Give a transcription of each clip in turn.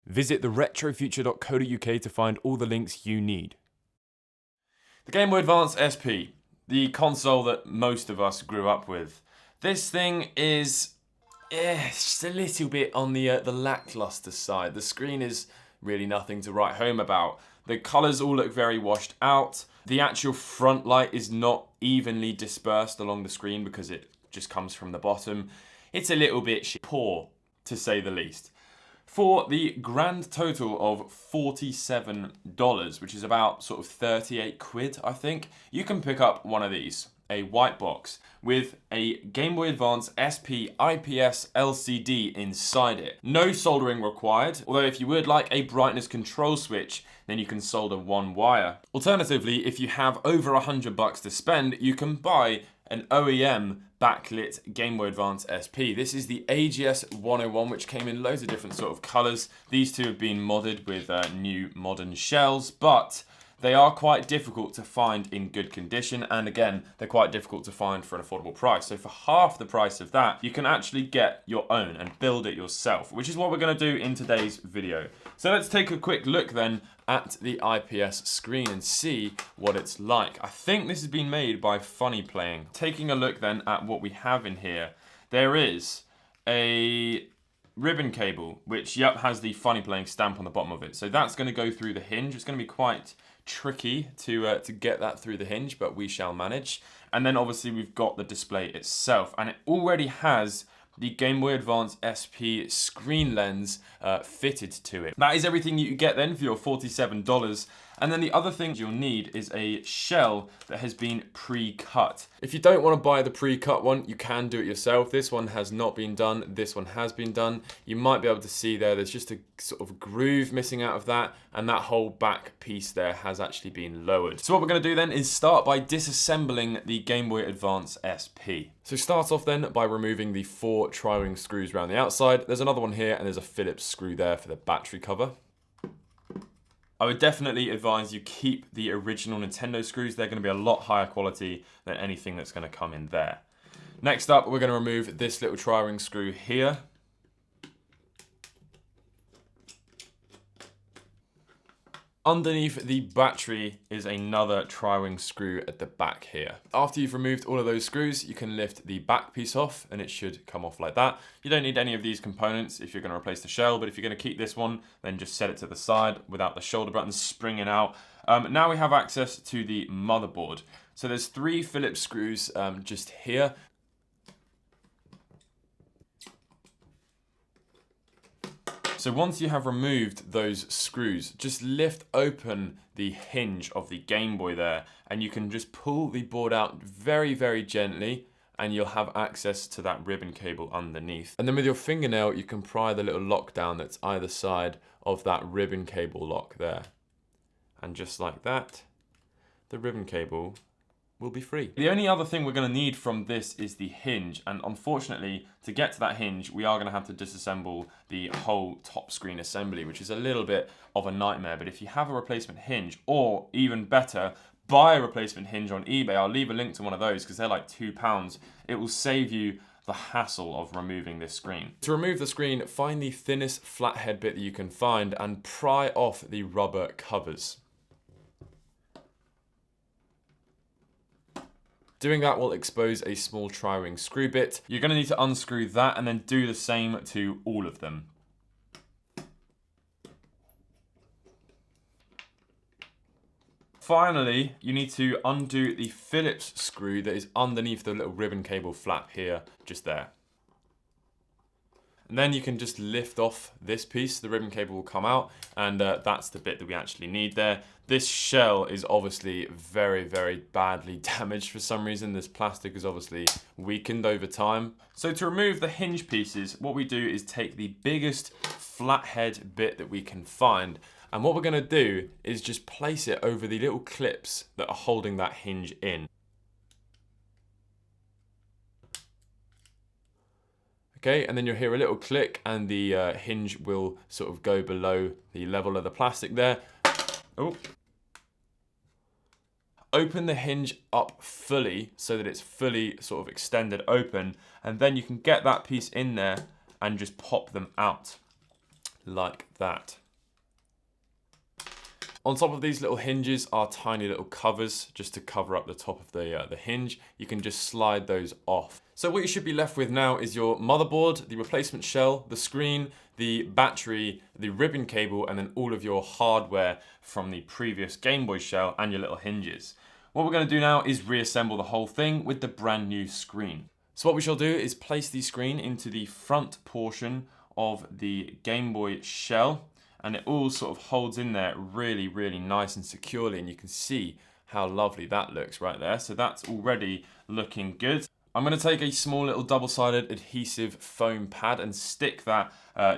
Visit TheRetroFuture.co.uk to find all the links you need. The Game Boy Advance SP, the console that most of us grew up with. This thing is just a little bit on the lackluster side. The screen is really nothing to write home about. The colours all look very washed out. The actual front light is not evenly dispersed along the screen because it just comes from the bottom. It's a little bit poor, to say the least. For the grand total of $47, which is about sort of 38 quid, I think, you can pick up one of these, a white box with a Game Boy Advance SP IPS LCD inside it. No soldering required, although if you would like a brightness control switch, then you can solder one wire. Alternatively, if you have over $100 to spend, you can buy an OEM backlit Game Boy Advance SP. This is the AGS 101, which came in loads of different sort of colours. These two have been modded with new modern shells, but they are quite difficult to find in good condition, and again, they're quite difficult to find for an affordable price. So for half the price of that, you can actually get your own and build it yourself, which is what we're going to do in today's video. So let's take a quick look then at the IPS screen and see what it's like. I think this has been made by Funny Playing. Taking a look then at what we have in here, there is a ribbon cable, which has the Funny Playing stamp on the bottom of it. So that's going to go through the hinge. It's going to be quite tricky to get that through the hinge, but we shall manage. And then obviously we've got the display itself, and it already has the Game Boy Advance SP screen lens fitted to it. That is everything you get then for your $47. And then the other thing you'll need is a shell that has been pre-cut. If you don't want to buy the pre-cut one, you can do it yourself. This one has not been done. This one has been done. You might be able to see there's just a sort of groove missing out of that, and that whole back piece there has actually been lowered. So what we're going to do then is start by disassembling the Game Boy Advance SP. So start off then by removing the 4 tri-ring screws around the outside. There's another one here, and there's a Phillips screw there for the battery cover. I would definitely advise you keep the original Nintendo screws. They're going to be a lot higher quality than anything that's going to come in there. Next up, we're going to remove this little tri-ring screw here. Underneath the battery is another tri-ring screw at the back here. After you've removed all of those screws, you can lift the back piece off and it should come off like that. You don't need any of these components if you're going to replace the shell, but if you're going to keep this one, then just set it to the side without the shoulder buttons springing out. Now we have access to the motherboard. So there's 3 Phillips screws just here. So once you have removed those screws, just lift open the hinge of the Game Boy there, and you can just pull the board out very, very gently, and you'll have access to that ribbon cable underneath. And then with your fingernail, you can pry the little lock down that's either side of that ribbon cable lock there. And just like that, the ribbon cable will be free. The only other thing we're going to need from this is the hinge, and unfortunately to get to that hinge we are going to have to disassemble the whole top screen assembly, which is a little bit of a nightmare. But if you have a replacement hinge, or even better, buy a replacement hinge on eBay, I'll leave a link to one of those because they're like £2, it will save you the hassle of removing this screen. To remove the screen, find the thinnest flathead bit that you can find and pry off the rubber covers. Doing that will expose a small tri-ring screw bit. You're going to need to unscrew that and then do the same to all of them. Finally, you need to undo the Phillips screw that is underneath the little ribbon cable flap here, just there. And then you can just lift off this piece, the ribbon cable will come out, and that's the bit that we actually need there. This shell is obviously very, very badly damaged for some reason. This plastic is obviously weakened over time. So to remove the hinge pieces, what we do is take the biggest flathead bit that we can find, and what we're going to do is just place it over the little clips that are holding that hinge in. Okay, and then you'll hear a little click and the hinge will sort of go below the level of the plastic there. Oh. Open the hinge up fully so that it's fully sort of extended open, and then you can get that piece in there and just pop them out. like that. On top of these little hinges are tiny little covers just to cover up the top of the hinge. You can just slide those off. So what you should be left with now is your motherboard, the replacement shell, the screen, the battery, the ribbon cable, and then all of your hardware from the previous Game Boy shell and your little hinges. What we're going to do now is reassemble the whole thing with the brand new screen. So what we shall do is place the screen into the front portion of the Game Boy shell, and it all sort of holds in there really, really nice and securely, and you can see how lovely that looks right there. So that's already looking good. I'm going to take a small little double-sided adhesive foam pad and stick that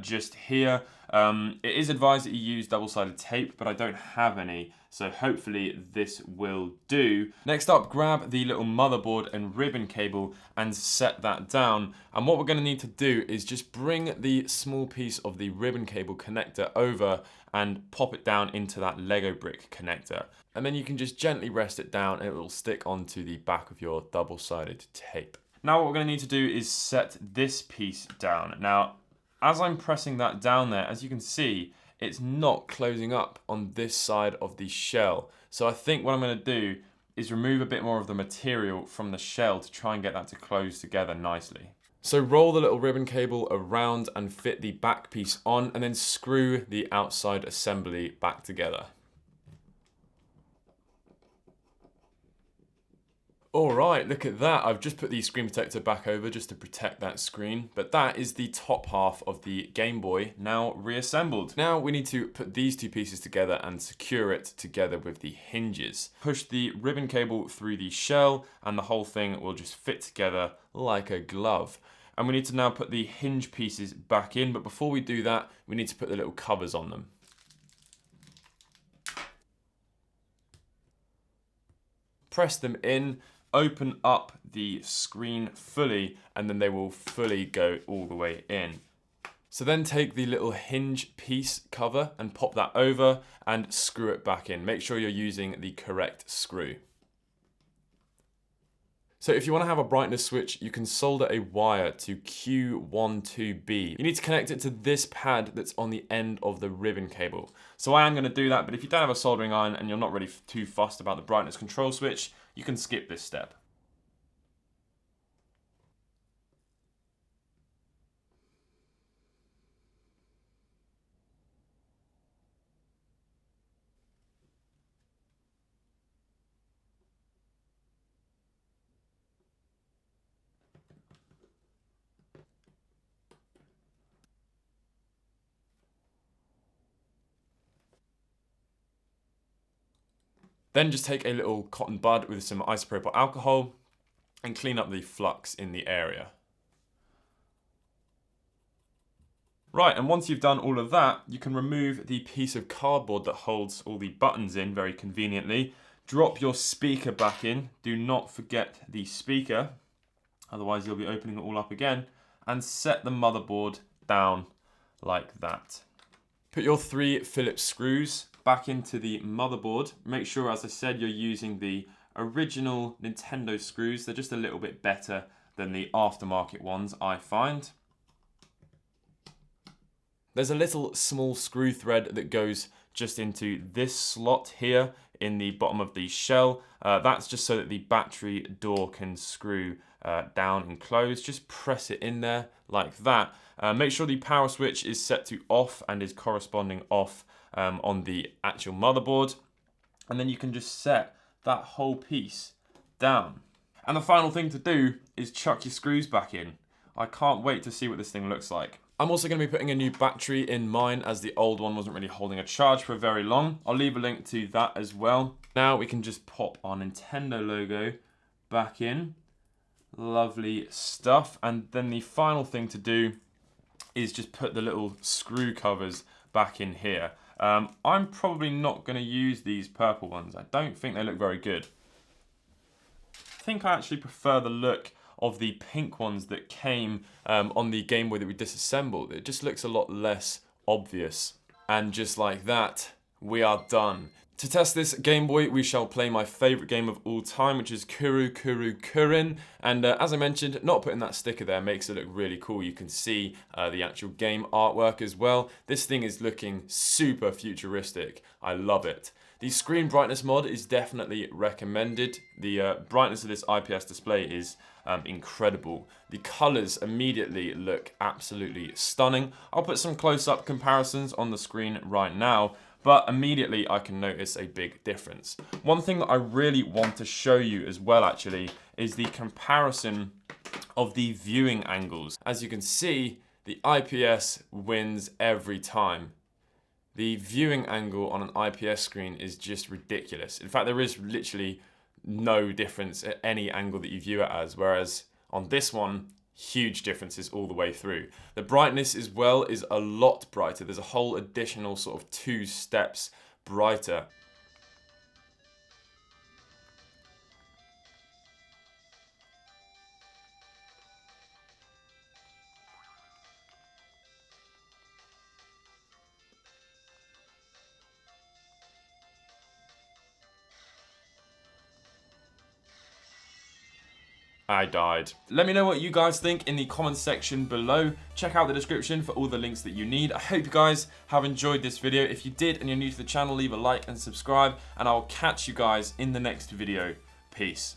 just here. It is advised that you use double-sided tape, but I don't have any, so hopefully this will do. Next up, grab the little motherboard and ribbon cable and set that down. And what we're going to need to do is just bring the small piece of the ribbon cable connector over and pop it down into that Lego brick connector. And then you can just gently rest it down and it will stick onto the back of your double-sided tape. Now what we're going to need to do is set this piece down. Now, as I'm pressing that down there, as you can see, it's not closing up on this side of the shell. So I think what I'm going to do is remove a bit more of the material from the shell to try and get that to close together nicely. So roll the little ribbon cable around and fit the back piece on, and then screw the outside assembly back together. Alright, look at that. I've just put the screen protector back over just to protect that screen. But that is the top half of the Game Boy now reassembled. Now we need to put these two pieces together and secure it together with the hinges. Push the ribbon cable through the shell and the whole thing will just fit together like a glove. And we need to now put the hinge pieces back in, but before we do that, we need to put the little covers on them. Press them in. Open up the screen fully, and then they will fully go all the way in. So then take the little hinge piece cover and pop that over and screw it back in. Make sure you're using the correct screw. So if you want to have a brightness switch, you can solder a wire to Q12B. You need to connect it to this pad that's on the end of the ribbon cable. So I am going to do that, but if you don't have a soldering iron and you're not really too fussed about the brightness control switch, you can skip this step. Then just take a little cotton bud with some isopropyl alcohol and clean up the flux in the area. Right, and once you've done all of that, you can remove the piece of cardboard that holds all the buttons in very conveniently. Drop your speaker back in. Do not forget the speaker, otherwise you'll be opening it all up again. And set the motherboard down like that. Put your 3 Phillips screws back into the motherboard. Make sure, as I said, you're using the original Nintendo screws. They're just a little bit better than the aftermarket ones, I find. There's a little small screw thread that goes just into this slot here in the bottom of the shell. That's just so that the battery door can screw down and close. Just press it in there like that. Make sure the power switch is set to off and is corresponding off on the actual motherboard. And then you can just set that whole piece down. And the final thing to do is chuck your screws back in. I can't wait to see what this thing looks like. I'm also going to be putting a new battery in mine, as the old one wasn't really holding a charge for very long. I'll leave a link to that as well. Now we can just pop our Nintendo logo back in. Lovely stuff. And then the final thing to do is just put the little screw covers back in here. I'm probably not going to use these purple ones. I don't think they look very good. I think I actually prefer the look of the pink ones that came on the Game Boy that we disassembled. It just looks a lot less obvious. And just like that, We are done. To test this Game Boy, we shall play my favourite game of all time, which is Kuru Kuru Kurin. And as I mentioned, not putting that sticker there makes it look really cool. You can see the actual game artwork as well. This thing is looking super futuristic. I love it. The screen brightness mod is definitely recommended. The brightness of this IPS display is incredible. The colours immediately look absolutely stunning. I'll put some close-up comparisons on the screen right now, but immediately I can notice a big difference. One thing that I really want to show you as well actually is the comparison of the viewing angles. As you can see, the IPS wins every time. The viewing angle on an IPS screen is just ridiculous. In fact, there is literally no difference at any angle that you view it as, whereas on this one, huge differences all the way through. The brightness as well is a lot brighter. There's a whole additional sort of 2 steps brighter. I died. Let me know what you guys think in the comments section below. Check out the description for all the links that you need. I hope you guys have enjoyed this video. If you did and you're new to the channel, leave a like and subscribe, and I'll catch you guys in the next video. Peace.